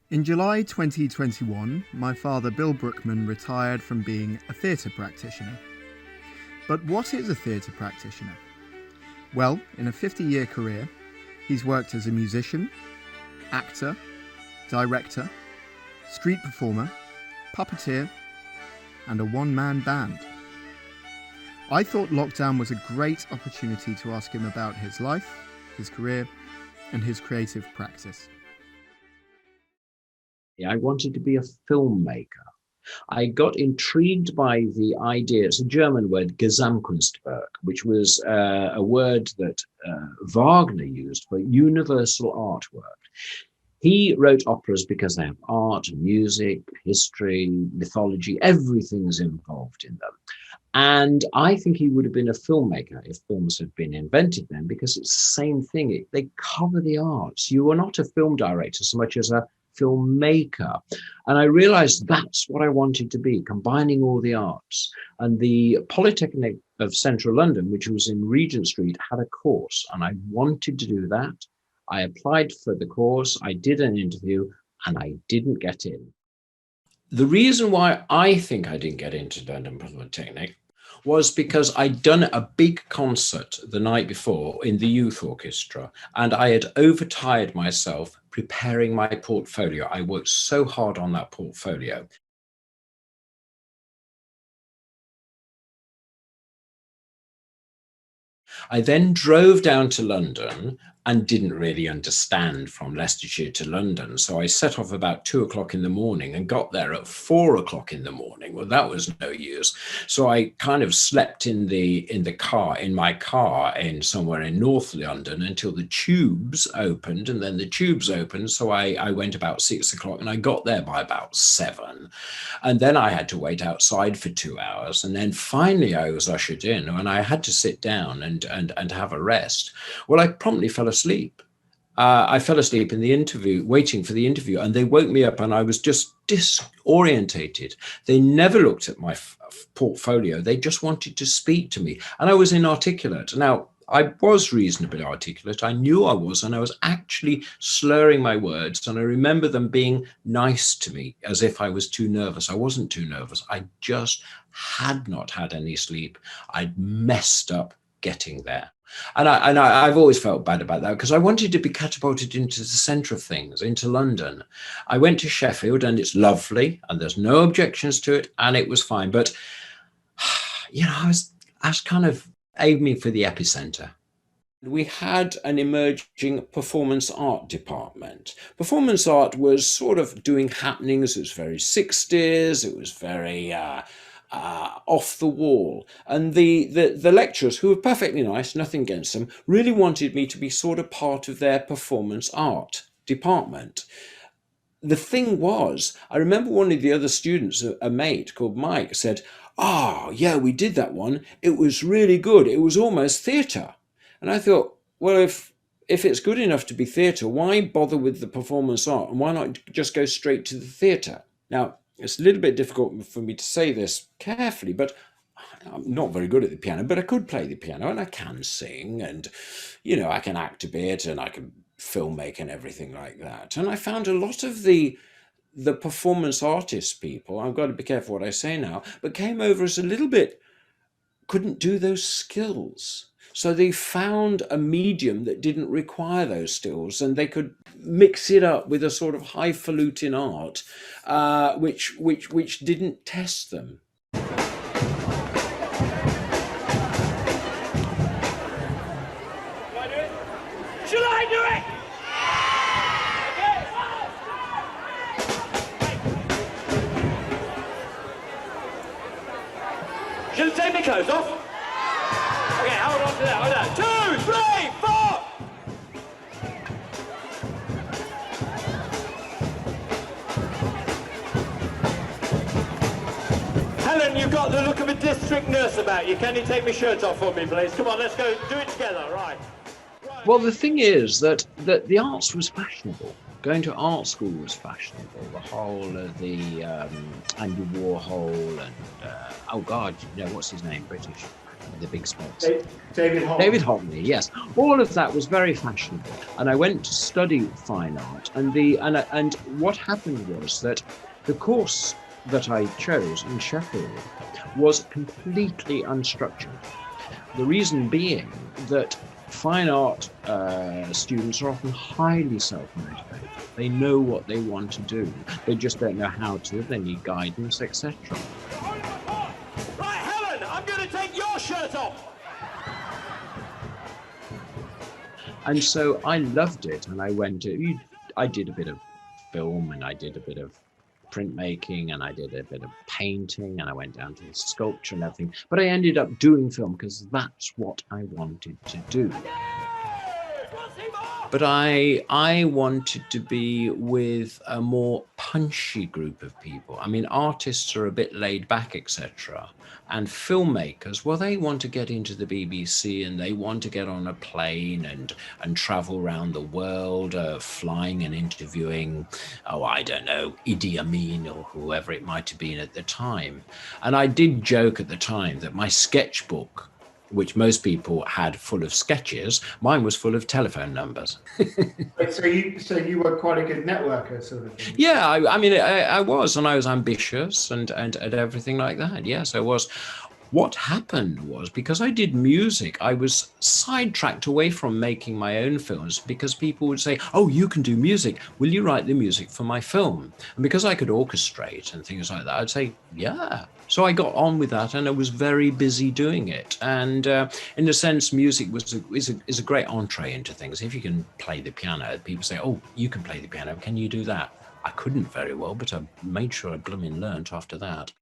In July 2021, my father Bill Brookman retired from being a theatre practitioner. But what is a theatre practitioner? Well, in a 50-year career, he's worked as a musician, actor, director, street performer, puppeteer, and a one-man band. I thought lockdown was a great opportunity to ask him about his life, his career, and his creative practice. I wanted to be a filmmaker. I got intrigued by the idea, it's a German word, Gesamtkunstwerk, which was a word that Wagner used for universal artwork. He wrote operas because they have art, music, history, mythology, everything's involved in them. And I think he would have been a filmmaker if films had been invented then, because it's the same thing. They cover the arts. You are not a film director so much as a filmmaker. And I realized that's what I wanted to be, combining all the arts. And the Polytechnic of Central London, which was in Regent Street, had a course, and I wanted to do that. I applied for the course, I did an interview, and I didn't get in. The reason why I think I didn't get into London Polytechnic was because I'd done a big concert the night before in the youth orchestra, and I had overtired myself preparing my portfolio. I worked so hard on that portfolio. I then drove down to London and didn't really understand from Leicestershire to London. So I set off about 2 o'clock in the morning and got there at 4 o'clock in the morning. Well, that was no use. So I kind of slept in my car in somewhere in North London until the tubes opened, and then the tubes opened. So I went about 6 o'clock and I got there by about 7. And then I had to wait outside for 2 hours. And then finally I was ushered in and I had to sit down and have a rest. Well, I promptly fell asleep. I fell asleep in the interview, waiting for the interview, and they woke me up and I was just disorientated. They never looked at my portfolio. They just wanted to speak to me. And I was inarticulate. Now, I was reasonably articulate. I knew I was, and I was actually slurring my words. And I remember them being nice to me as if I was too nervous. I wasn't too nervous. I just had not had any sleep. I'd messed up getting there. And I've always felt bad about that because I wanted to be catapulted into the centre of things, into London. I went to Sheffield and it's lovely and there's no objections to it and it was fine. But, I was kind of aiming for the epicenter. We had an emerging performance art department. Performance art was sort of doing happenings. It was very 60s. It was very off the wall. And the lecturers, who were perfectly nice, nothing against them, really wanted me to be sort of part of their performance art department. The thing was, I remember one of the other students, a mate called Mike, said, "Oh, yeah, we did that one. It was really good. It was almost theatre." And I thought, well, if it's good enough to be theatre, why bother with the performance art? And why not just go straight to the theatre? Now, it's a little bit difficult for me to say this carefully, but I'm not very good at the piano, but I could play the piano and I can sing and, I can act a bit and I can filmmake and everything like that. And I found a lot of the performance artist people, I've got to be careful what I say now, but came over as a little bit, couldn't do those skills. So they found a medium that didn't require those skills and they could mix it up with a sort of highfalutin art, which didn't test them. Shall I do it? Shall I take my clothes off? Okay, hold on to that, hold on. 2, 3, 4! Helen, you've got the look of a district nurse about you. Can you take my shirt off for me, please? Come on, let's go do it together, right? Well, the thing is that the arts was fashionable. Going to art school was fashionable. The whole of the Andy Warhol and, what's his name, British? the big specs. David Hockney. David Hockney, yes. All of that was very fashionable. And I went to study fine art. And what happened was that the course that I chose in Sheffield was completely unstructured. The reason being that fine art students are often highly self-motivated. They know what they want to do. They just don't know how to. They need guidance, etc. Right, Helen, I'm going to take your shirt off. And so I loved it, and I did a bit of film, and I did a bit of printmaking, and I did a bit of painting, and I went down to sculpture and everything. But I ended up doing film because that's what I wanted to do. But I wanted to be with a more punchy group of people. I mean, artists are a bit laid back, etc. And filmmakers, well, they want to get into the BBC and they want to get on a plane and travel around the world, flying and interviewing, I don't know, Idi Amin or whoever it might have been at the time. And I did joke at the time that my sketchbook, which most people had full of sketches, mine was full of telephone numbers. So you were quite a good networker, sort of thing. Yeah, I mean, I was, and I was ambitious and everything like that. Yes, I was. What happened was, because I did music, I was sidetracked away from making my own films because people would say, oh, you can do music. Will you write the music for my film? And because I could orchestrate and things like that, I'd say, yeah. So I got on with that, and I was very busy doing it. And in a sense, music is a great entree into things. If you can play the piano, people say, oh, you can play the piano. Can you do that? I couldn't very well, but I made sure I blooming learnt after that.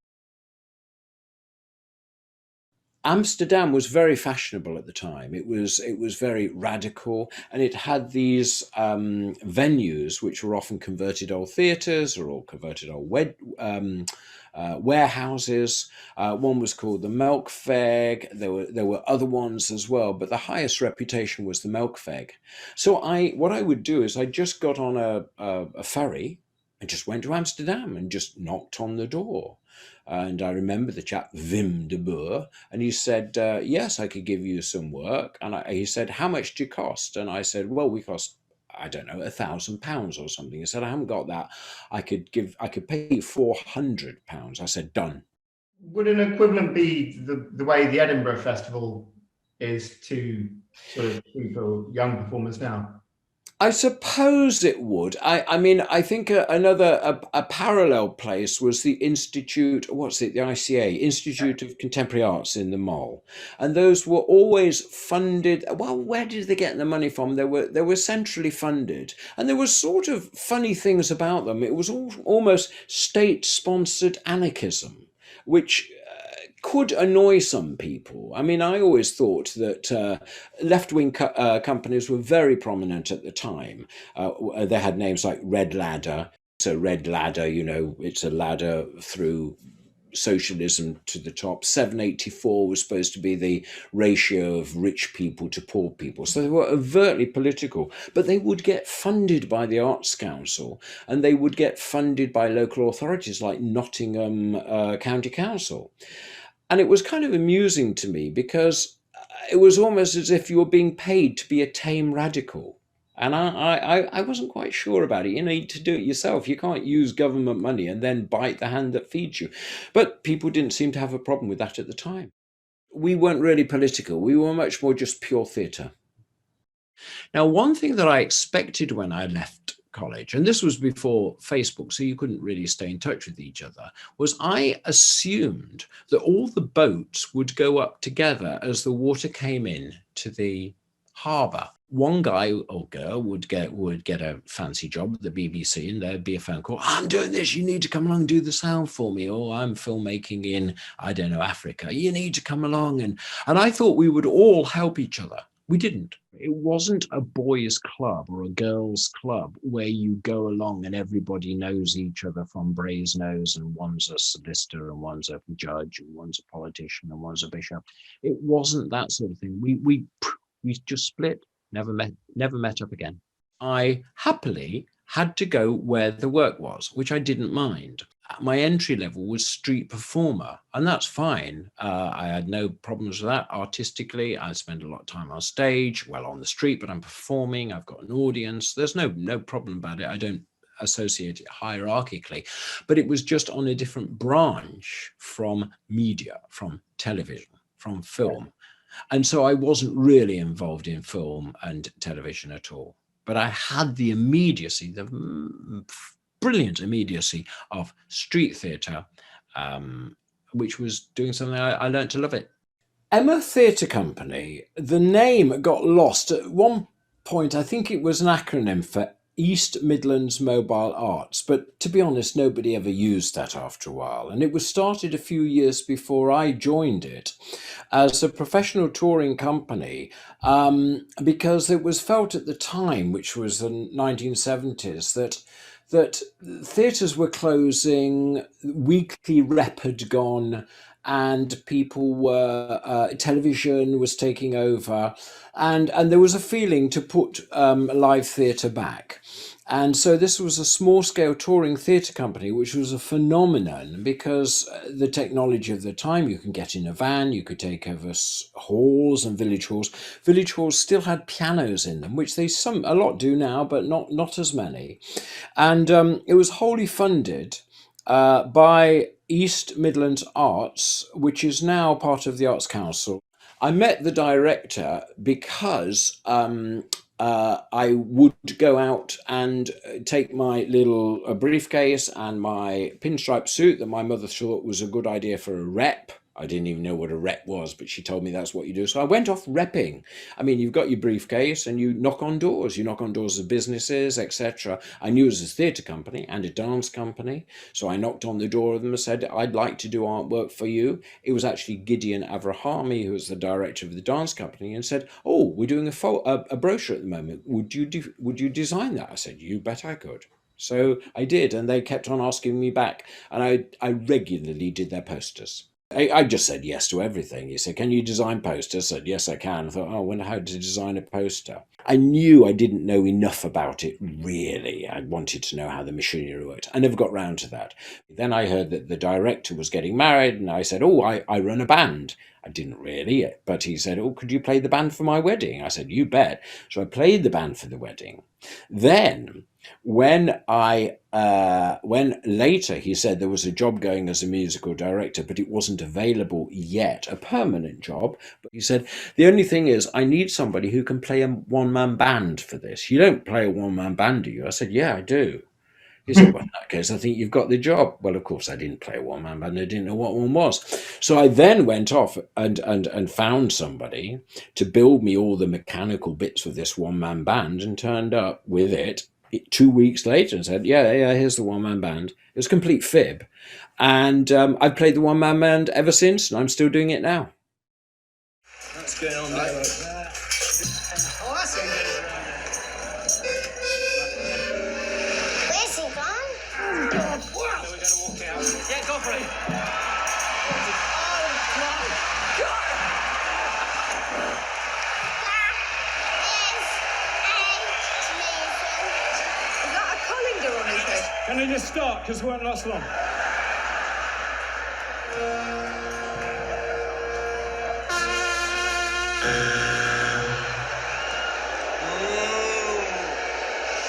Amsterdam was very fashionable at the time. It was very radical, and it had these venues which were often converted old theatres or converted old warehouses. One was called the Melkweg. There were other ones as well, but the highest reputation was the Melkweg. So what I would do is I just got on a ferry and just went to Amsterdam and just knocked on the door. And I remember the chap, Wim de Boer, and he said, yes, I could give you some work. And he said, how much do you cost? And I said, well, we cost, I don't know, £1,000 or something. He said, I haven't got that. I could pay you £400. I said, done. Would an equivalent be the way the Edinburgh Festival is to sort of people, young performers now? I suppose it would. I mean, I think a parallel place was the Institute, the ICA, Institute of Contemporary Arts in the Mall. And those were always funded. Well, where did they get the money from? They were centrally funded. And there were sort of funny things about them. It was almost state-sponsored anarchism, which could annoy some people. I mean, I always thought that left-wing companies were very prominent at the time. They had names like Red Ladder. So Red Ladder, it's a ladder through socialism to the top. 784 was supposed to be the ratio of rich people to poor people. So they were overtly political, but they would get funded by the Arts Council, and they would get funded by local authorities like Nottingham County Council. And it was kind of amusing to me because it was almost as if you were being paid to be a tame radical. And I wasn't quite sure about it. You need to do it yourself. You can't use government money and then bite the hand that feeds you. But people didn't seem to have a problem with that at the time. We weren't really political. We were much more just pure theatre. Now, one thing that I expected when I left college, and this was before Facebook, so you couldn't really stay in touch with each other, was I assumed that all the boats would go up together as the water came in to the harbour. One guy or girl would get a fancy job at the BBC, and there'd be a phone call. I'm doing this. You need to come along and do the sound for me. Or I'm filmmaking in, I don't know, Africa. You need to come along. And I thought we would all help each other. We didn't. It wasn't a boys' club or a girls' club where you go along and everybody knows each other from Brasenose, and one's a solicitor and one's a judge and one's a politician and one's a bishop. It wasn't that sort of thing. We just split, never met up again. I happily had to go where the work was, which I didn't mind. my entry level was street performer, and that's fine. I had no problems with that artistically. I spend a lot of time on stage, well, on the street, but I'm performing. I've got an audience. There's no problem about it. I don't associate it hierarchically, but it was just on a different branch from media, from television, from film. And so I wasn't really involved in film and television at all. But I had the immediacy, the brilliant immediacy of street theatre, which was doing something I learned to love it. Emma Theatre Company, the name got lost. At one point, I think it was an acronym for East Midlands Mobile Arts, but to be honest, nobody ever used that after a while. And it was started a few years before I joined it as a professional touring company, because it was felt at the time, which was the 1970s, that theatres were closing, weekly rep had gone, and people were television was taking over, and there was a feeling to put live theatre back. And so this was a small-scale touring theatre company, which was a phenomenon because the technology of the time, you can get in a van, you could take over halls and village halls. Village halls still had pianos in them, which a lot do now, but not as many. And it was wholly funded by East Midlands Arts, which is now part of the Arts Council. I met the director because I would go out and take my little briefcase and my pinstripe suit that my mother thought was a good idea for a rep. I didn't even know what a rep was, but she told me that's what you do. So I went off repping. I mean, you've got your briefcase and you knock on doors. You knock on doors of businesses, etc. I knew it was a theatre company and a dance company. So I knocked on the door of them and said, I'd like to do artwork for you. It was actually Gideon Avrahami, who was the director of the dance company, and said, oh, we're doing a brochure at the moment. Would you design that? I said, you bet I could. So I did, and they kept on asking me back. And I regularly did their posters. I just said yes to everything. He said, can you design posters? I said, yes, I can. I thought, I wonder how to design a poster. I knew I didn't know enough about it, really. I wanted to know how the machinery worked. I never got round to that. Then I heard that the director was getting married, and I said, oh, I run a band. I didn't really, but he said, oh, could you play the band for my wedding? I said, you bet. So I played the band for the wedding. Then when later he said there was a job going as a musical director, but it wasn't available yet, a permanent job. But he said, the only thing is I need somebody who can play a one-man band for this. You don't play a one-man band, do you? I said, yeah, I do. He said, well, in that case, I think you've got the job. Well, of course, I didn't play a one-man band. I didn't know what one was. So I then went off and found somebody to build me all the mechanical bits for this one-man band, and turned up with it 2 weeks later and said, yeah, here's the one-man band. It was a complete fib. And I've played the one-man band ever since, and I'm still doing it now. What's going on there? Oh, that's it. Where's he gone? So we're going to walk out. Yeah, go for it. Can I just start, because we won't last long?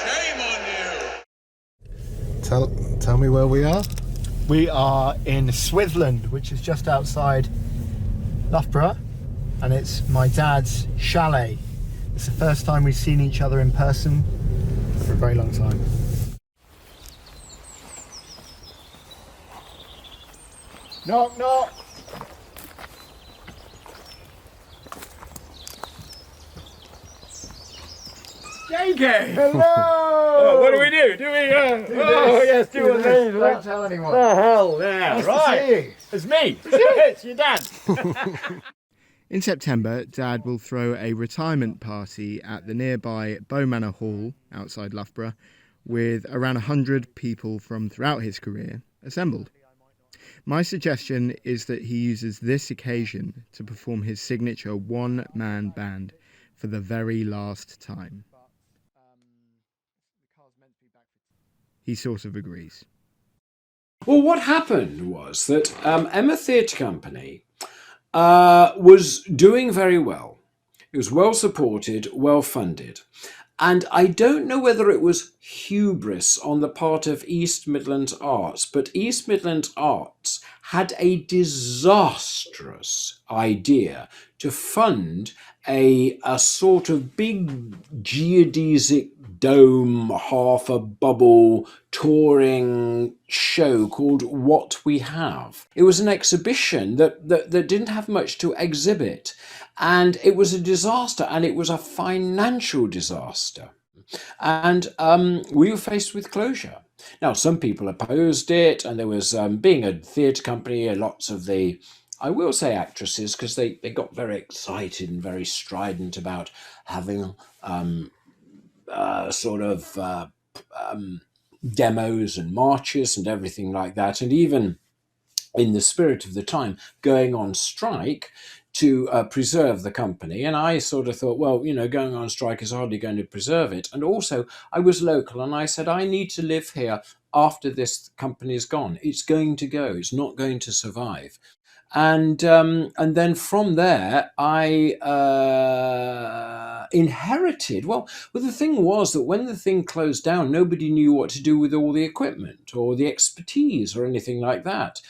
Shame on you. Tell me where we are. We are in Swithland, which is just outside Loughborough, and it's my dad's chalet. It's the first time we've seen each other in person for a very long time. Knock, knock. JK! Hello! Oh, what do we do? Do we, oh, yes, do one of these. Don't tell anyone. Oh, hell, yeah, Nice to right. see you. It's me. It's your dad. In September, Dad will throw a retirement party at the nearby Bow Manor Hall outside Loughborough, with around 100 people from throughout his career assembled. My suggestion is that he uses this occasion to perform his signature one-man band for the very last time. He sort of agrees. Well, what happened was that Emma Theatre Company was doing very well. It was well supported, well funded. And I don't know whether it was hubris on the part of East Midlands Arts, but East Midlands Arts had a disastrous idea to fund a sort of big geodesic dome, half a bubble touring show called What We Have. It was an exhibition that didn't have much to exhibit. And it was a disaster, and it was a financial disaster. And we were faced with closure. Now, some people opposed it, and there was, being a theatre company, lots of the, I will say actresses, because they got very excited and very strident about having sort of demos and marches and everything like that. And even in the spirit of the time, going on strike to preserve the company. And I sort of thought, well, going on strike is hardly going to preserve it. And also, I was local, and I said, I need to live here after this company is gone. It's going to go. It's not going to survive. And then from there, I inherited. Well, the thing was that when the thing closed down, nobody knew what to do with all the equipment or the expertise or anything like that.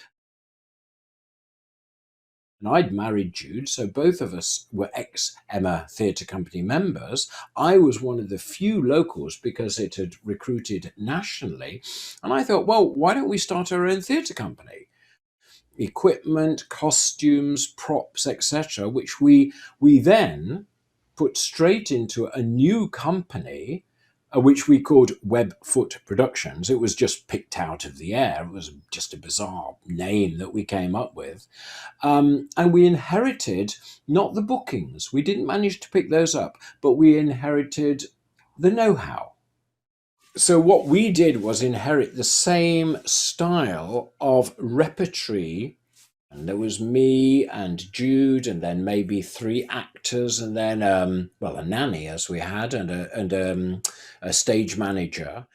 And I'd married Jude, so both of us were ex-Emma Theatre Company members. I was one of the few locals because it had recruited nationally. And I thought, well, why don't we start our own theatre company? Equipment, costumes, props, etc., which we then put straight into a new company, which we called Webfoot Productions. It was just picked out of the air. It was just a bizarre name that we came up with. And we inherited not the bookings. We didn't manage to pick those up, but we inherited the know-how. So what we did was inherit the same style of repertory. And there was me and Jude, and then maybe 3 actors, and then a nanny, as we had, and a stage manager.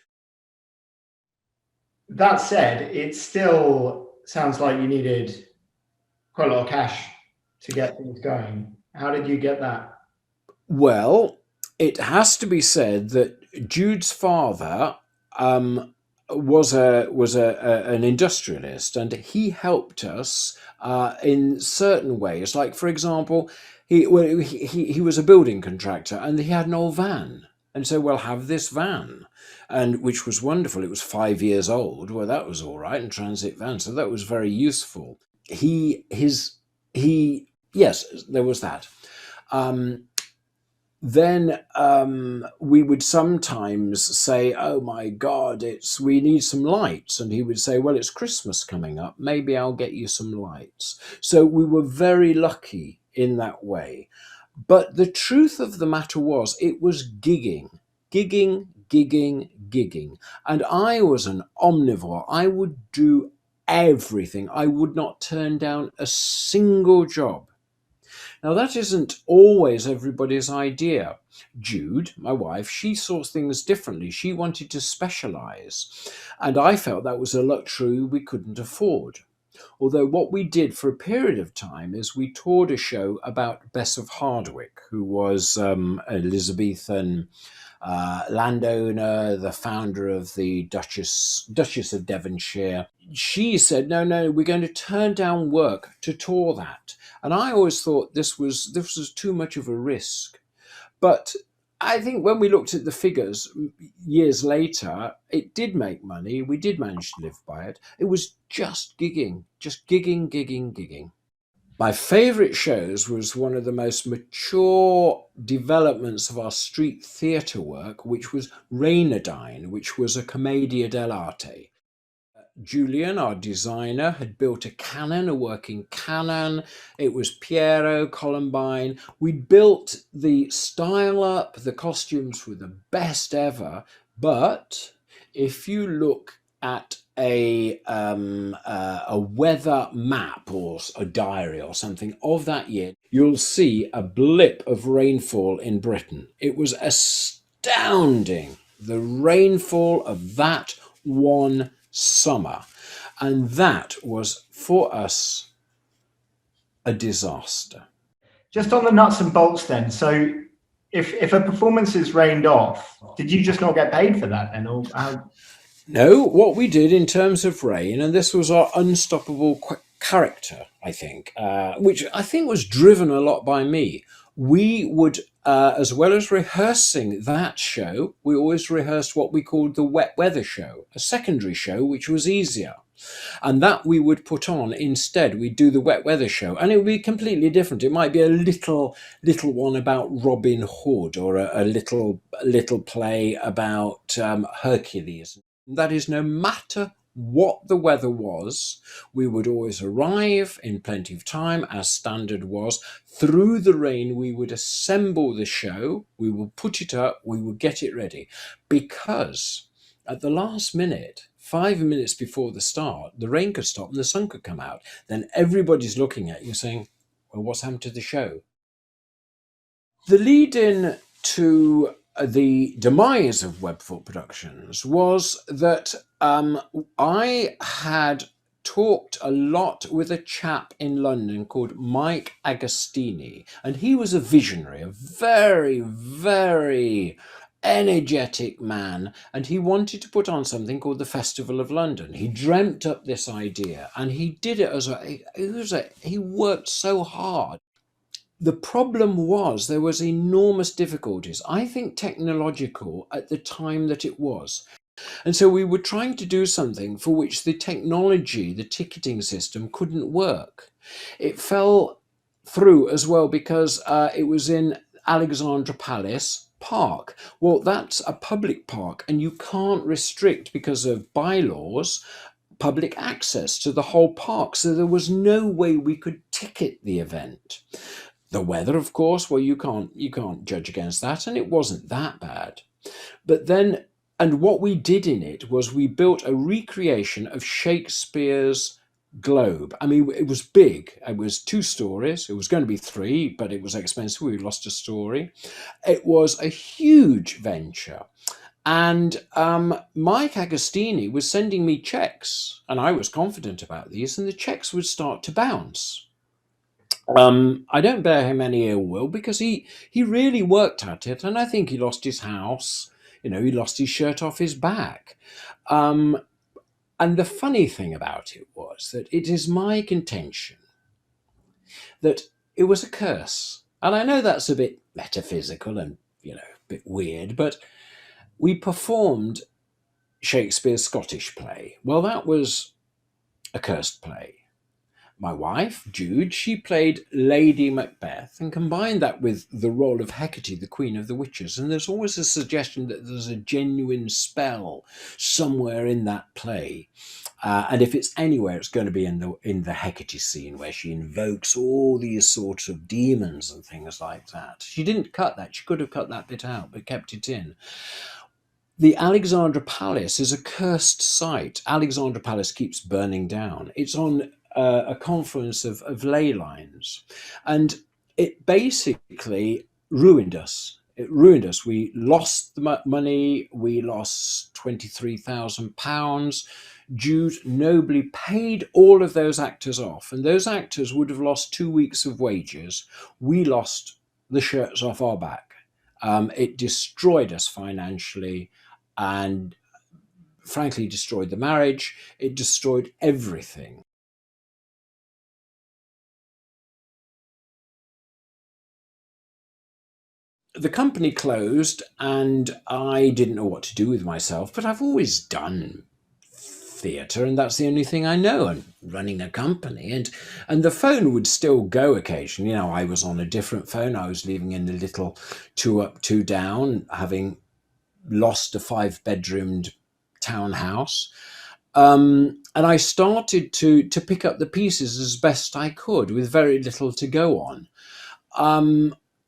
That said, it still sounds like you needed quite a lot of cash to get things going. How did you get that? Well, it has to be said that Jude's father was an industrialist, and he helped us in certain ways. Like, for example, he was a building contractor, and he had an old van, and so we'll have this van, and which was wonderful. It was 5 years old. Well, that was all right, and transit van, so that was very useful. Yes, there was that. Then we would sometimes say, oh my God, we need some lights. And he would say, well, it's Christmas coming up. Maybe I'll get you some lights. So we were very lucky in that way. But the truth of the matter was, it was gigging. And I was an omnivore. I would do everything. I would not turn down a single job. Now, that isn't always everybody's idea. Jude, my wife, she saw things differently. She wanted to specialise, and I felt that was a luxury we couldn't afford. Although what we did for a period of time is we toured a show about Bess of Hardwick, who was Elizabethan landowner, the founder of the Duchess of Devonshire. She said, no, we're going to turn down work to tour that. And I always thought this was too much of a risk. But I think when we looked at the figures years later, it did make money. We did manage to live by it. It was just gigging. My favourite shows was one of the most mature developments of our street theatre work, which was Reynardine, which was a commedia dell'arte. Julian, our designer, had built a working cannon. It was Piero, Columbine. We built the style up. The costumes were the best ever. But if you look at a weather map or a diary or something of that year, you'll see a blip of rainfall in Britain. It was astounding, the rainfall of that one summer. And that was, for us, a disaster. Just on the nuts and bolts then. So if a performance is rained off, did you just not get paid for that then? Or how? No, what we did in terms of rain, and this was our unstoppable character, I think, which I think was driven a lot by me. We would, as well as rehearsing that show, we always rehearsed what we called the wet weather show, a secondary show, which was easier. And that we would put on instead. We'd do the wet weather show, and it would be completely different. It might be a little one about Robin Hood, or a little play about Hercules. That is, no matter what the weather was, we would always arrive in plenty of time, as standard was. Through the rain, we would assemble the show, we would put it up, we would get it ready. Because at the last minute, 5 minutes before the start, the rain could stop and the sun could come out. Then everybody's looking at you saying, well, what's happened to the show? The lead-in to the demise of Webfoot Productions was that I had talked a lot with a chap in London called Mike Agostini, and he was a visionary, a very, very energetic man, and he wanted to put on something called the Festival of London. He dreamt up this idea, and he did it he worked so hard. The problem was there was enormous difficulties, I think technological, at the time that it was. And so we were trying to do something for which the technology, the ticketing system, couldn't work. It fell through as well because it was in Alexandra Palace Park. Well, that's a public park, and you can't restrict, because of bylaws, public access to the whole park. So there was no way we could ticket the event. The weather, of course, well, you can't judge against that, and it wasn't that bad. But then, and what we did in it was we built a recreation of Shakespeare's Globe. I mean, it was big. It was 2 stories. It was going to be 3, but it was expensive. We lost a story. It was a huge venture. And Mike Agostini was sending me checks, and I was confident about these, and the checks would start to bounce. I don't bear him any ill will, because he really worked at it, and I think he lost his house. He lost his shirt off his back. And the funny thing about it was that it is my contention that it was a curse. And I know that's a bit metaphysical and, a bit weird, but we performed Shakespeare's Scottish play. Well, that was a cursed play. My wife, Jude, she played Lady Macbeth and combined that with the role of Hecate, the Queen of the Witches. And there's always a suggestion that there's a genuine spell somewhere in that play. And if it's anywhere, it's going to be in the Hecate scene, where she invokes all these sorts of demons and things like that. She didn't cut that. She could have cut that bit out, but kept it in. The Alexandra Palace is a cursed site. Alexandra Palace keeps burning down. It's on a confluence of ley lines, and it basically ruined us. It ruined us. We lost the money. We lost £23,000. Jude nobly paid all of those actors off, and those actors would have lost 2 weeks of wages. We lost the shirts off our back. It destroyed us financially, and frankly destroyed the marriage. It destroyed everything. The company closed, and I didn't know what to do with myself, but I've always done theatre, and that's the only thing I know. I'm running a company, and the phone would still go occasionally. I was on a different phone. I was living in a little 2 up, 2 down, having lost a 5-bedroomed townhouse. And I started to pick up the pieces as best I could, with very little to go on.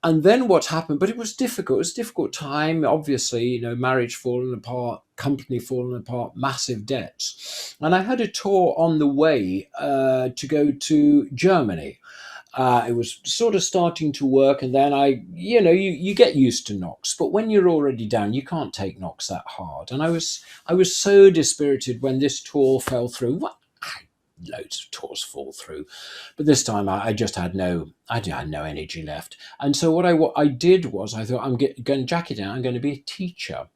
And then what happened, but it was difficult. It was a difficult time, obviously, marriage falling apart, company falling apart, massive debts. And I had a tour on the way to go to Germany. It was sort of starting to work, and then you get used to knocks, but when you're already down, you can't take knocks that hard. And I was so dispirited when this tour fell through. loads of tours fall through. But this time I just had no energy left. And so what I did was I thought, I'm going to jack it down. I'm going to be a teacher.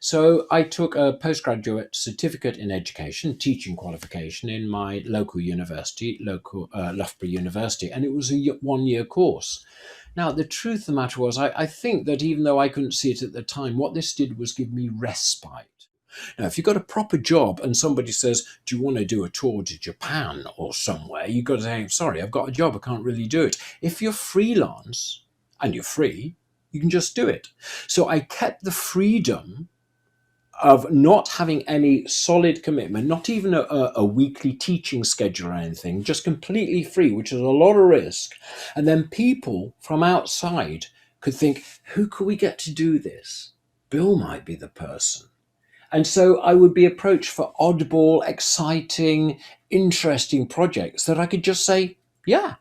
So I took a postgraduate certificate in education, teaching qualification in my local university, Loughborough University, and it was a 1-year course. Now, the truth of the matter was, I think that even though I couldn't see it at the time, what this did was give me respite. Now, if you've got a proper job and somebody says, do you want to do a tour to Japan or somewhere, you've got to say, sorry, I've got a job, I can't really do it. If you're freelance and you're free, you can just do it. So I kept the freedom of not having any solid commitment, not even a weekly teaching schedule or anything, just completely free, which is a lot of risk. And then people from outside could think, who could we get to do this? Bill might be the person. And so I would be approached for oddball, exciting, interesting projects that I could just say, yeah.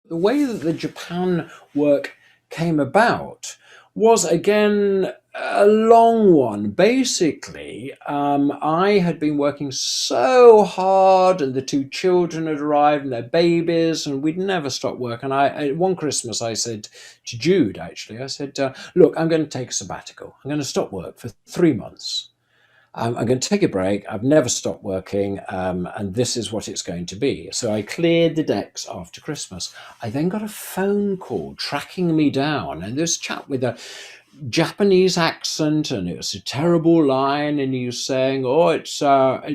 The way that the Japan work came about was, again, a long one. Basically, I had been working so hard, and the 2 children had arrived and their babies, and we'd never stopped work. And one Christmas, I said to Jude, actually, I said, look, I'm going to take a sabbatical. I'm going to stop work for 3 months. I'm going to take a break. I've never stopped working, and this is what it's going to be. So I cleared the decks after Christmas. I then got a phone call tracking me down, and this chap with a Japanese accent, and it was a terrible line, and he was saying, "Oh, it's." Don't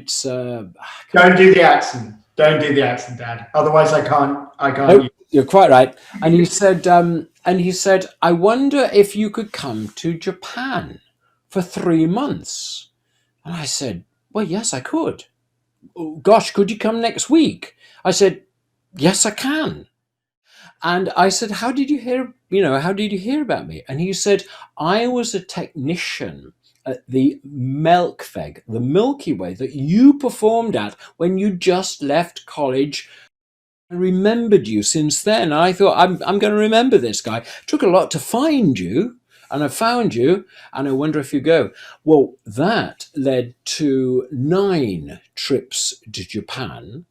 do the accent. Don't do the accent, Dad. Otherwise, I can't. Nope, you're quite right. And he said, I wonder if you could come to Japan for 3 months. And I said, well, yes, I could. Oh, gosh, could you come next week? I said, yes, I can. And I said, how did you hear about me? And he said, I was a technician at the Melkweg, the Milky Way that you performed at when you just left college I remembered you since then. I thought, I'm going to remember this guy. It took a lot to find you, and I found you, and I wonder if you go. Well, that led to 9 trips to Japan.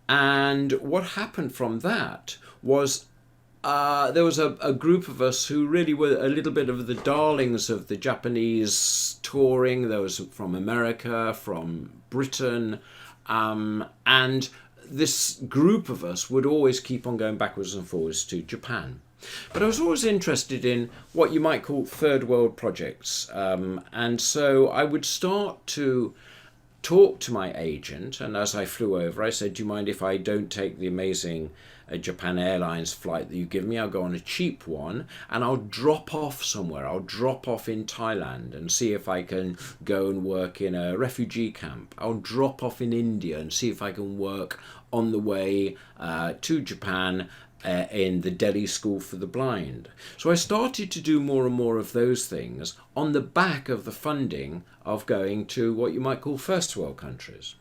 And what happened from that was there was a group of us who really were a little bit of the darlings of the Japanese touring. There was from America, from Britain, and this group of us would always keep on going backwards and forwards to Japan. But I was always interested in what you might call third world projects. And so I would start to talk to my agent. And as I flew over, I said, do you mind if I don't take the amazing Japan Airlines flight that you give me? I'll go on a cheap one and I'll drop off somewhere. I'll drop off in Thailand and see if I can go and work in a refugee camp. I'll drop off in India and see if I can work on the way to Japan in the Delhi School for the Blind. So I started to do more and more of those things on the back of the funding of going to what you might call first world countries.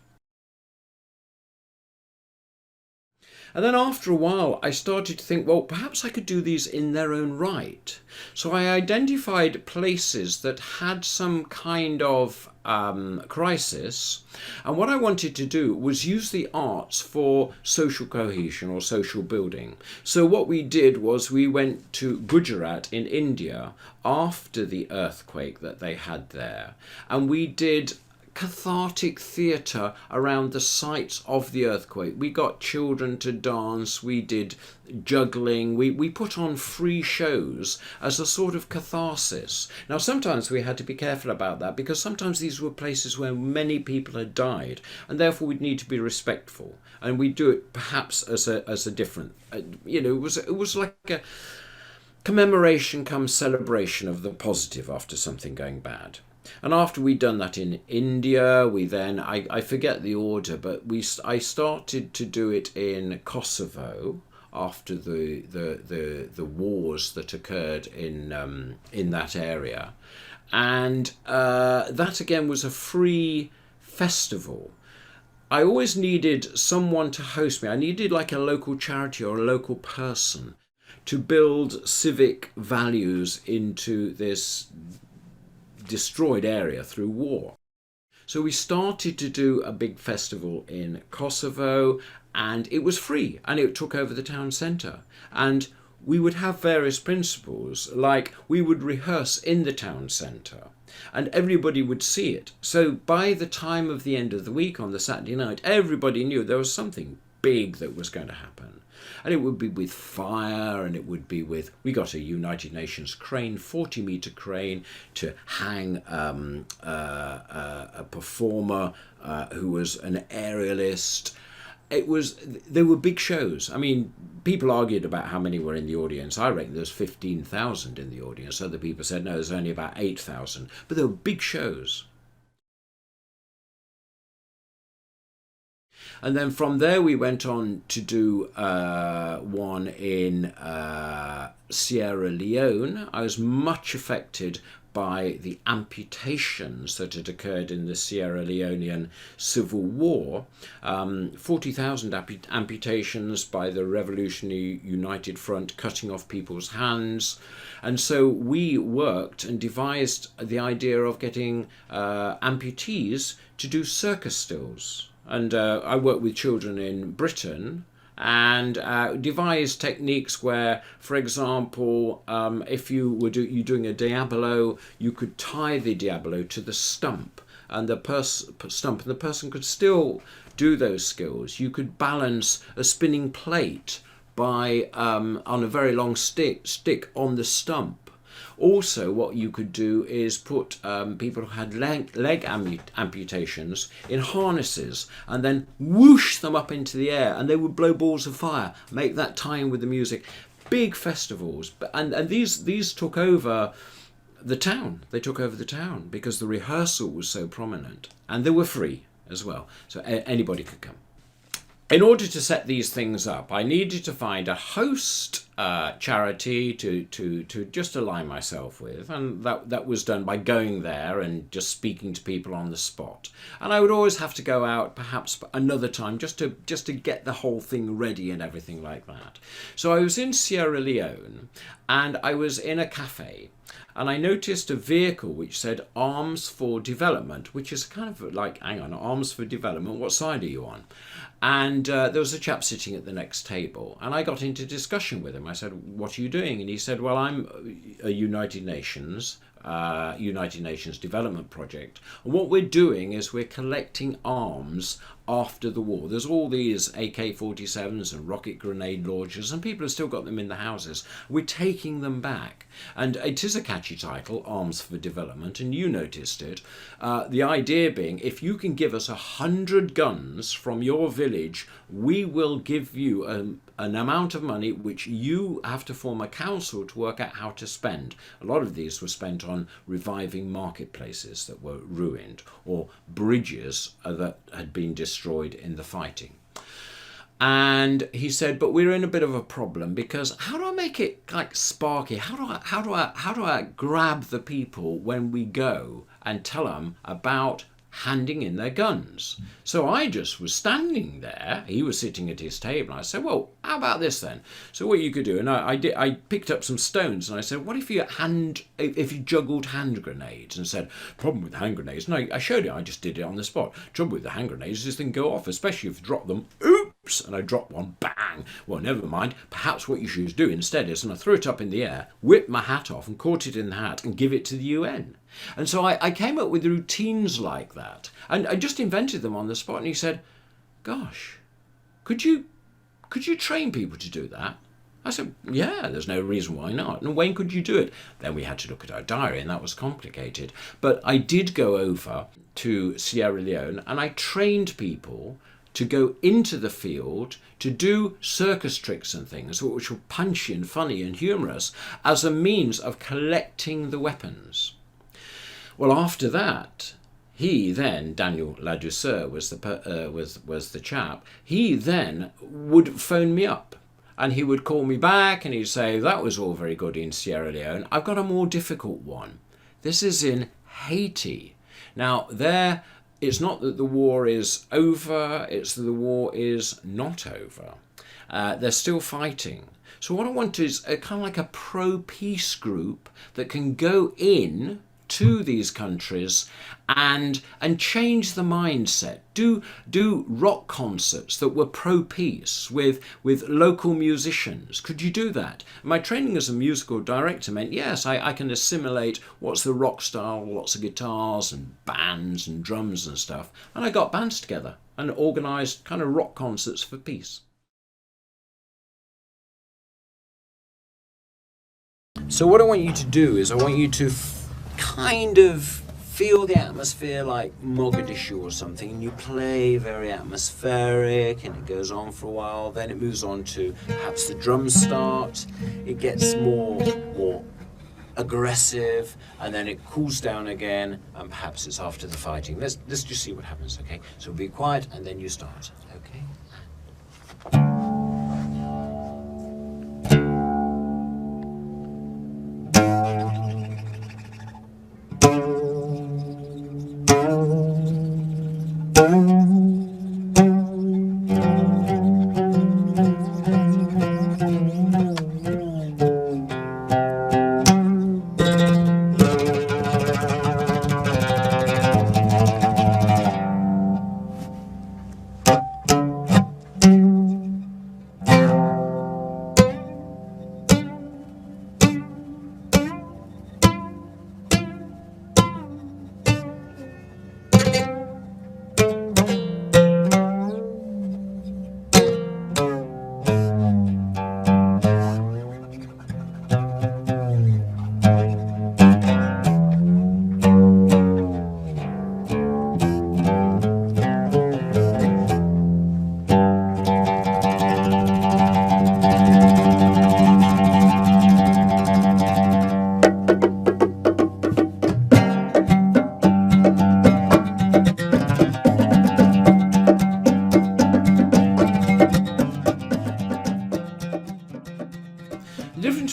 And then after a while, I started to think, well, perhaps I could do these in their own right. So I identified places that had some kind of crisis. And what I wanted to do was use the arts for social cohesion or social building. So what we did was we went to Gujarat in India after the earthquake that they had there. And we did cathartic theatre around the sites of the earthquake. We got children to dance, we did juggling, we put on free shows as a sort of catharsis. Now sometimes we had to be careful about that because sometimes these were places where many people had died and therefore we'd need to be respectful, and we'd do it perhaps as a different, it was like a commemoration come celebration of the positive after something going bad. And after we'd done that in India, we then, I forget the order, but I started to do it in Kosovo after the wars that occurred in that area. And that again was a free festival. I always needed someone to host me. I needed like a local charity or a local person to build civic values into this destroyed area through war. So we started to do a big festival in Kosovo, and it was free and it took over the town centre. And we would have various principles, like we would rehearse in the town centre and everybody would see it. So by the time of the end of the week on the Saturday night, everybody knew there was something big that was going to happen. And it would be with fire, and it would be with, we got a United Nations crane, 40-metre crane, to hang a performer who was an aerialist. There were big shows. I mean, people argued about how many were in the audience. I reckon there's 15,000 in the audience. Other people said, no, there's only about 8,000. But there were big shows. And then from there we went on to do one in Sierra Leone. I was much affected by the amputations that had occurred in the Sierra Leonean civil war. 40,000 amputations by the Revolutionary United Front, cutting off people's hands. And so we worked and devised the idea of getting amputees to do circus stills. And I worked with children in Britain and devised techniques where, for example, if you were doing a diabolo, you could tie the diabolo to the stump, and the person could still do those skills. You could balance a spinning plate by on a very long stick on the stump. Also, what you could do is put people who had leg amputations in harnesses and then whoosh them up into the air, and they would blow balls of fire, make that tie in with the music. Big festivals. And these took over the town. They took over the town because the rehearsal was so prominent. And they were free as well, so anybody could come. In order to set these things up, I needed to find a host charity to just align myself with, and that was done by going there and just speaking to people on the spot. And I would always have to go out perhaps another time just to get the whole thing ready and everything like that. So I was in Sierra Leone and I was in a cafe, and I noticed a vehicle which said Arms for Development, which is kind of like, hang on, Arms for Development, what side are you on? And there was a chap sitting at the next table, and I got into discussion with him. I said, what are you doing? And he said, well, I'm a United Nations Development Project. And what we're doing is we're collecting arms after the war. There's all these AK-47s and rocket grenade launchers, and people have still got them in the houses. We're taking them back. And it is a catchy title, Arms for Development, and you noticed it. The idea being, if you can give us 100 guns from your village, we will give you an amount of money which you have to form a council to work out how to spend. A lot of these were spent on reviving marketplaces that were ruined, or bridges that had been destroyed in the fighting. And he said, but we're in a bit of a problem, because how do I make it like sparky? How do I grab the people when we go and tell them about handing in their guns? So I just was standing there. He was sitting at his table. I said, well, how about this then? So what you could do, and I picked up some stones, and I said, what if you juggled hand grenades? And said, problem with hand grenades, no, I showed you, I just did it on the spot. Trouble with the hand grenades is this thing go off, especially if you drop them. Oops, and I dropped one, bang. Well, never mind. Perhaps what you should do instead is, and I threw it up in the air, whipped my hat off and caught it in the hat and give it to the UN. And so I came up with routines like that, and I just invented them on the spot. And he said, gosh, could you train people to do that? I said, yeah, there's no reason why not. And when could you do it? Then we had to look at our diary, and that was complicated. But I did go over to Sierra Leone, and I trained people to go into the field to do circus tricks and things which were punchy and funny and humorous as a means of collecting the weapons. Well, after that, he then, Daniel Ladouceur was the chap, he then would phone me up, and he would call me back and he'd say, that was all very good in Sierra Leone. I've got a more difficult one. This is in Haiti. Now, there, it's not that the war is over, it's that the war is not over. They're still fighting. So what I want is kind of like a pro-peace group that can go in to these countries and change the mindset. Do rock concerts that were pro-peace with local musicians. Could you do that? My training as a musical director meant, yes, I can assimilate what's the rock style, lots of guitars and bands and drums and stuff. And I got bands together and organised kind of rock concerts for peace. So what I want you to do is I want you to kind of feel the atmosphere like Mogadishu or something, and you play very atmospheric, and it goes on for a while, then it moves on to perhaps the drums start, it gets more aggressive, and then it cools down again, and perhaps it's after the fighting. Let's just see what happens, okay? So be quiet, and then you start, okay?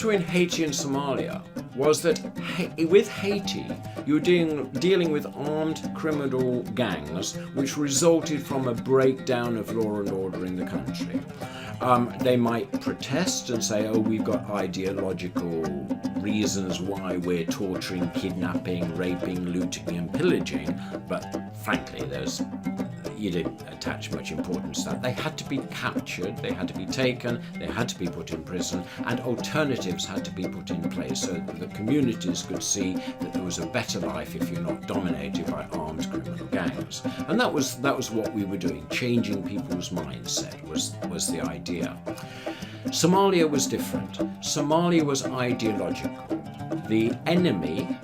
between Haiti and Somalia was that with Haiti, you were dealing with armed criminal gangs, which resulted from a breakdown of law and order in the country. They might protest and say, oh, we've got ideological reasons why we're torturing, kidnapping, raping, looting and pillaging, but frankly, you didn't attach much importance to that. They had to be captured, they had to be taken, they had to be put in prison, and alternatives had to be put in place so that the communities could see that there was a better life if you're not dominated by armed criminal gangs. And that was what we were doing. Changing people's mindset was the idea. Somalia was different. Somalia was ideological. The enemy,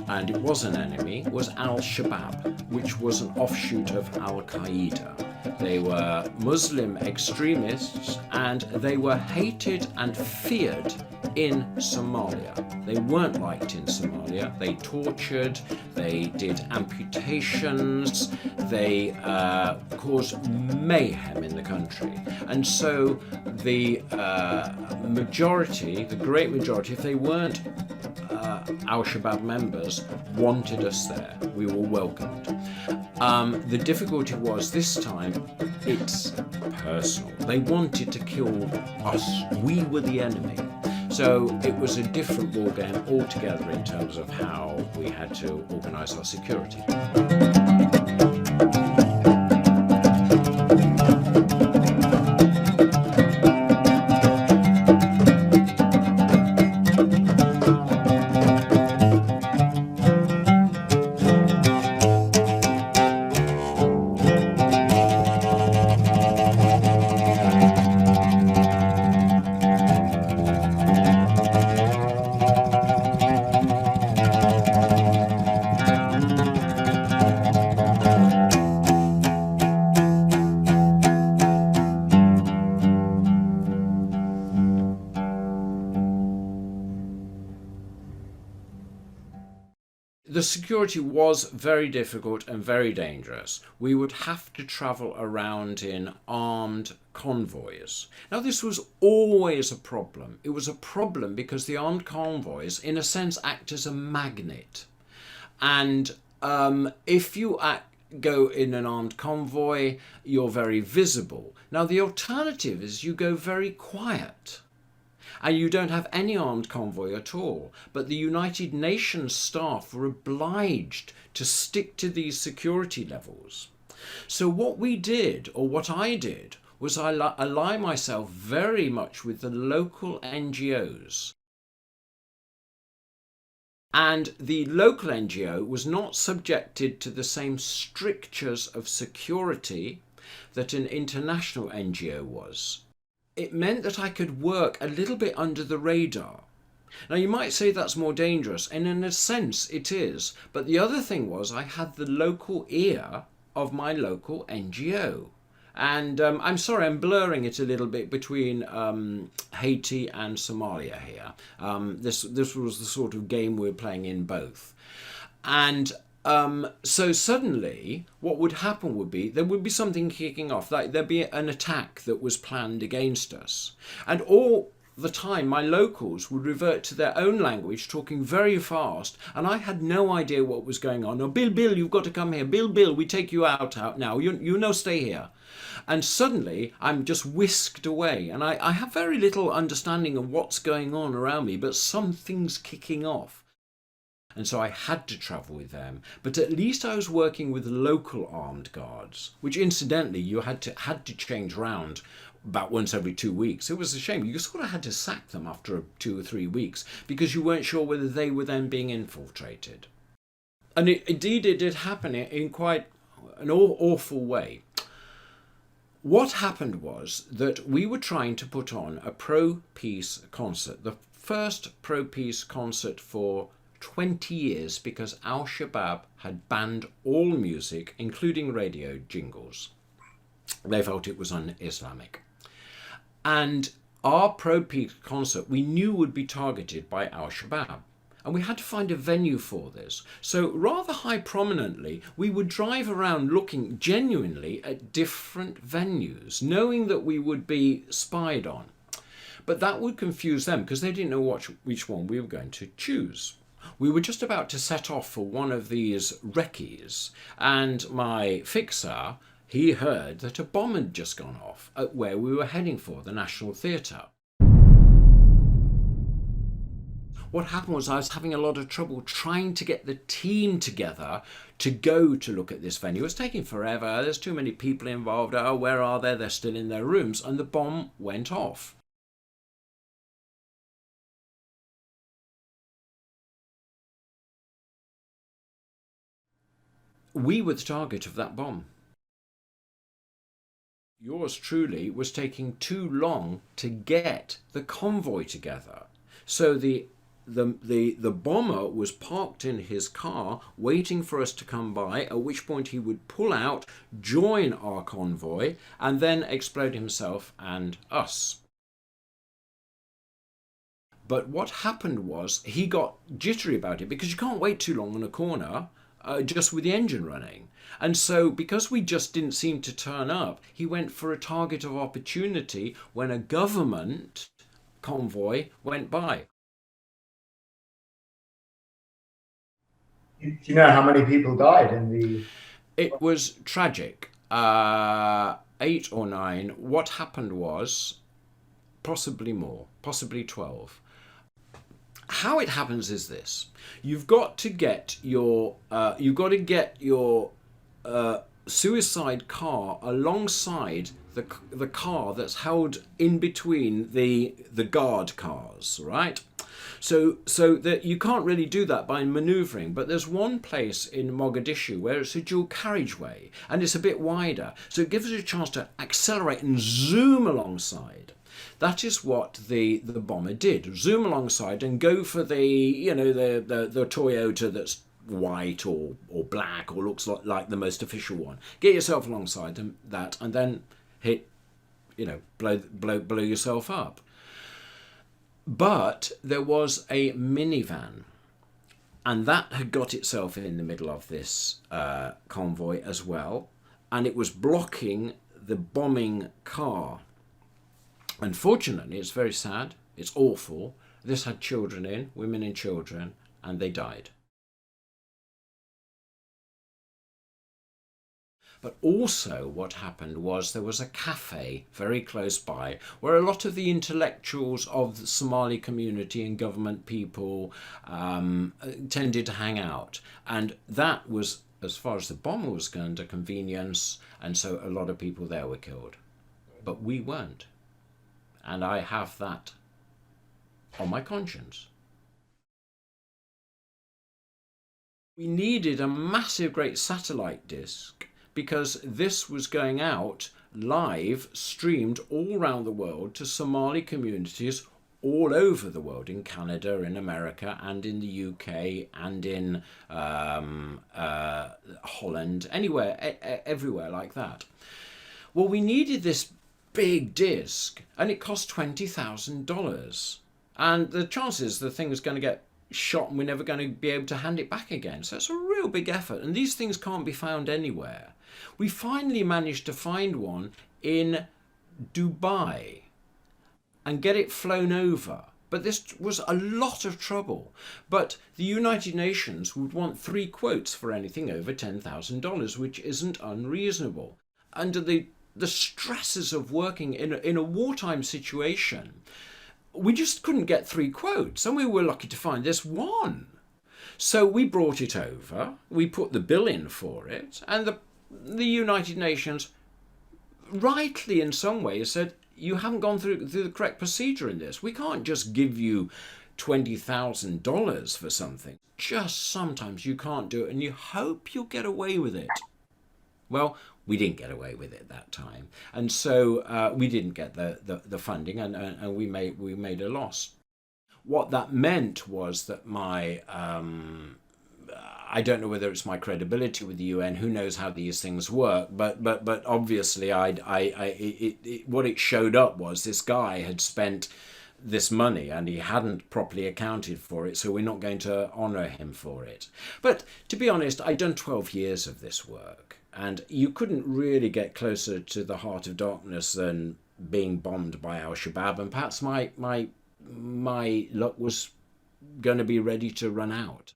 and it was an enemy, was Al-Shabaab, which was an offshoot of Al-Qaeda. They were Muslim extremists and they were hated and feared in Somalia. They weren't liked in Somalia. They tortured, they did amputations, they caused mayhem in the country. And so the great majority, if they weren't Al-Shabaab members, wanted us there. We were welcomed. The difficulty was this time it's personal. They wanted to kill us. We were the enemy. So it was a different ballgame altogether in terms of how we had to organise our security. The security was very difficult and very dangerous. We would have to travel around in armed convoys. Now, this was always a problem. It was a problem because the armed convoys, in a sense, act as a magnet. And if you go in an armed convoy, you're very visible. Now, the alternative is you go very quiet. And you don't have any armed convoy at all. But the United Nations staff were obliged to stick to these security levels. So what we did, or what I did, was I ally myself very much with the local NGOs. And the local NGO was not subjected to the same strictures of security that an international NGO was. It meant that I could work a little bit under the radar. Now, you might say that's more dangerous, and in a sense it is. But the other thing was I had the local ear of my local NGO. And I'm sorry, I'm blurring it a little bit between Haiti and Somalia here. This was the sort of game we're playing in both. And so suddenly what would happen would be there would be something kicking off, like there'd be an attack that was planned against us. And all the time my locals would revert to their own language, talking very fast, and I had no idea what was going on. Oh, Bill, you've got to come here. Bill, we take you out now. You know, stay here. And suddenly I'm just whisked away, and I have very little understanding of what's going on around me, but something's kicking off. And so I had to travel with them. But at least I was working with local armed guards, which incidentally you had to change round about once every 2 weeks. It was a shame. You sort of had to sack them after 2 or 3 weeks because you weren't sure whether they were then being infiltrated. And indeed it did happen in quite an awful way. What happened was that we were trying to put on a pro-peace concert, the first pro-peace concert for 20 years, because Al-Shabaab had banned all music, including radio jingles. They felt it was un-Islamic. And our pro-peace concert we knew would be targeted by Al-Shabaab. And we had to find a venue for this. So rather high prominently, we would drive around looking genuinely at different venues, knowing that we would be spied on. But that would confuse them because they didn't know which one we were going to choose. We were just about to set off for one of these recce's, and my fixer, he heard that a bomb had just gone off at where we were heading for, the National Theatre. What happened was I was having a lot of trouble trying to get the team together to go to look at this venue. It was taking forever. There's too many people involved. Oh, where are they? They're still in their rooms. And the bomb went off. We were the target of that bomb. Yours truly was taking too long to get the convoy together. So the bomber was parked in his car waiting for us to come by, at which point he would pull out, join our convoy, and then explode himself and us. But what happened was he got jittery about it because you can't wait too long on a corner just with the engine running. And so because we just didn't seem to turn up, he went for a target of opportunity when a government convoy went by. Do you know how many people died in the... It was tragic. 8 or 9. What happened was possibly more, possibly 12. How it happens is this: you've got to get your suicide car alongside the car that's held in between the guard cars, right? So that you can't really do that by manoeuvring, but there's one place in Mogadishu where it's a dual carriageway and it's a bit wider, so it gives us a chance to accelerate and zoom alongside. That is what the bomber did: zoom alongside and go for the Toyota that's white or black or looks like the most official one. Get yourself alongside that and then hit, blow yourself up. But there was a minivan, and that had got itself in the middle of this convoy as well, and it was blocking the bombing car. Unfortunately, it's very sad, it's awful. This had children in, women and children, and they died. But also what happened was there was a cafe very close by where a lot of the intellectuals of the Somali community and government people tended to hang out. And that was, as far as the bomber was concerned, a convenience, and so a lot of people there were killed. But we weren't. And I have that on my conscience. We needed a massive, great satellite disk because this was going out live, streamed all around the world to Somali communities all over the world, in Canada, in America, and in the UK, and in Holland, anywhere, everywhere like that. Well, we needed this big disc, and it cost $20,000. And the chances the thing is going to get shot and we're never going to be able to hand it back again. So it's a real big effort, and these things can't be found anywhere. We finally managed to find one in Dubai and get it flown over. But this was a lot of trouble. But the United Nations would want 3 quotes for anything over $10,000, which isn't unreasonable. Under the stresses of working in a wartime situation, we just couldn't get 3 quotes, and we were lucky to find this one. So we brought it over, we put the bill in for it, and the United Nations, rightly in some ways, said, you haven't gone through the correct procedure in this. We can't just give you $20,000 for something. Just sometimes you can't do it, and you hope you'll get away with it. Well, we didn't get away with it that time, and so we didn't get the funding, and we made a loss. What that meant was that my I don't know whether it's my credibility with the UN. Who knows how these things work? But obviously, what it showed up was this guy had spent this money and he hadn't properly accounted for it, so we're not going to honour him for it. But to be honest, I'd done 12 years of this work, and you couldn't really get closer to the heart of darkness than being bombed by Al-Shabaab, and perhaps my luck was going to be ready to run out.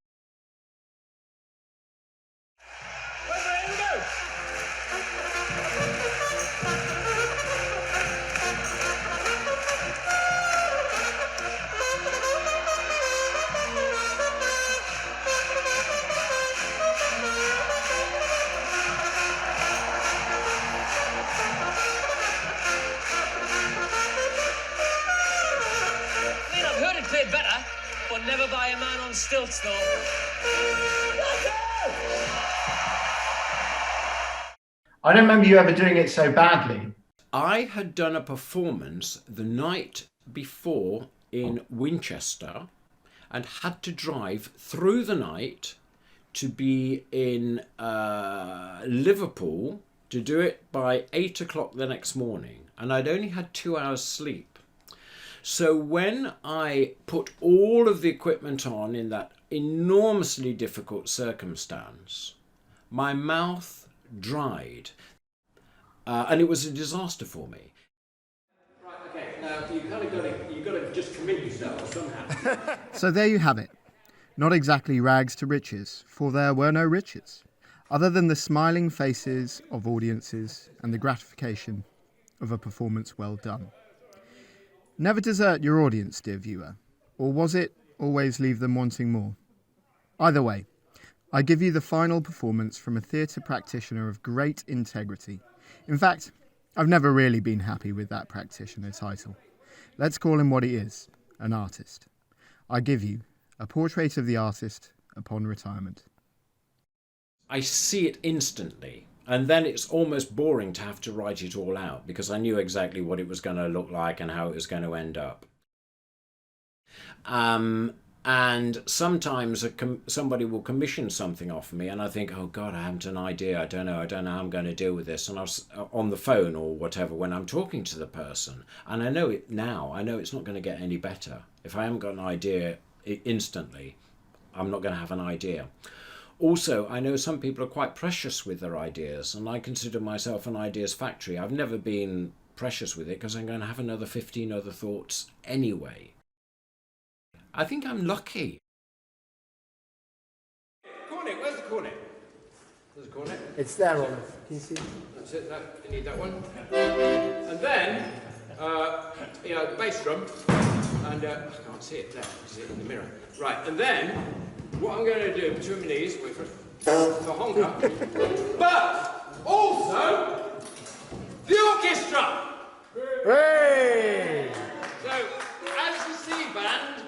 Better, but never by a man on stilts, though. I don't remember you ever doing it so badly. I had done a performance the night before in Winchester and had to drive through the night to be in Liverpool to do it by 8 o'clock the next morning. And I'd only had 2 hours sleep. So when I put all of the equipment on in that enormously difficult circumstance, my mouth dried, and it was a disaster for me. Right, okay, now you've got to just commit yourself somehow. So there you have it. Not exactly rags to riches, for there were no riches, other than the smiling faces of audiences and the gratification of a performance well done. Never desert your audience, dear viewer, or was it always leave them wanting more? Either way, I give you the final performance from a theatre practitioner of great integrity. In fact, I've never really been happy with that practitioner title. Let's call him what he is, an artist. I give you a portrait of the artist upon retirement. I see it instantly. And then it's almost boring to have to write it all out because I knew exactly what it was going to look like and how it was going to end up. And sometimes somebody will commission something off me and I think, oh God, I haven't an idea. I don't know how I'm going to deal with this. And I was on the phone or whatever when I'm talking to the person. And I know it now. I know it's not going to get any better. If I haven't got an idea instantly, I'm not going to have an idea. Also, I know some people are quite precious with their ideas, and I consider myself an ideas factory. I've never been precious with it because I'm going to have another 15 other thoughts anyway. I think I'm lucky. Cornet, where's the cornet? There's a cornet. It's there, Olive. Can you see? That's it, you need that one. And then, the bass drum, and I can't see it there, I can see it in the mirror. Right, and then, what I'm going to do between my knees, wait for honker, but also the orchestra. Hey! So, as you see, band,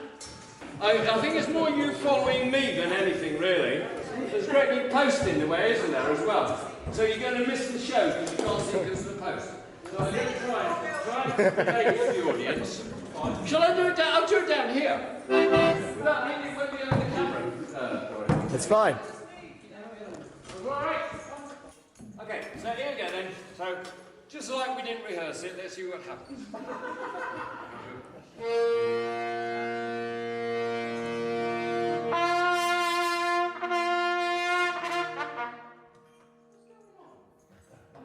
I think it's more you following me than anything, really. There's a great big post in the way, isn't there, as well? So you're going to miss the show because you can't see because of the post. So I'm going to try and relate with the audience. Shall I do it down? I'll do it down here. Without hitting with the camera. It's fine. All right. Okay, so here we go then. So, just like we didn't rehearse it, let's see what happens. I'm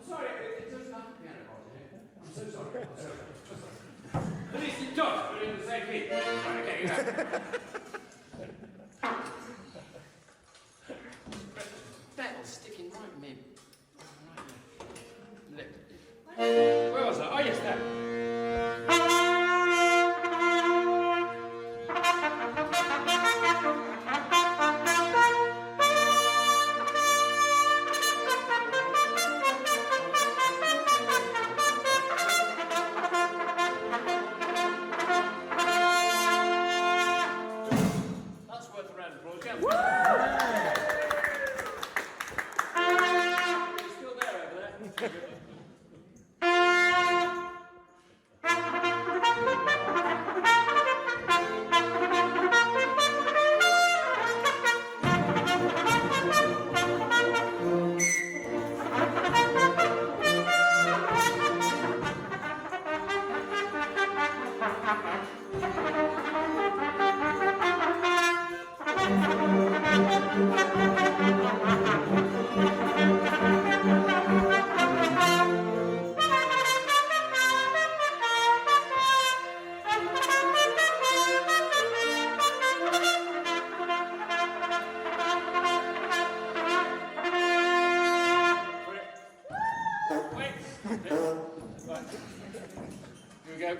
sorry, it doesn't have a piano here. I'm so sorry. At least it does, but in the same key. Right, okay, you go. That'll stick in right mid. Right there. Where was that? Oh, yes, there. we go.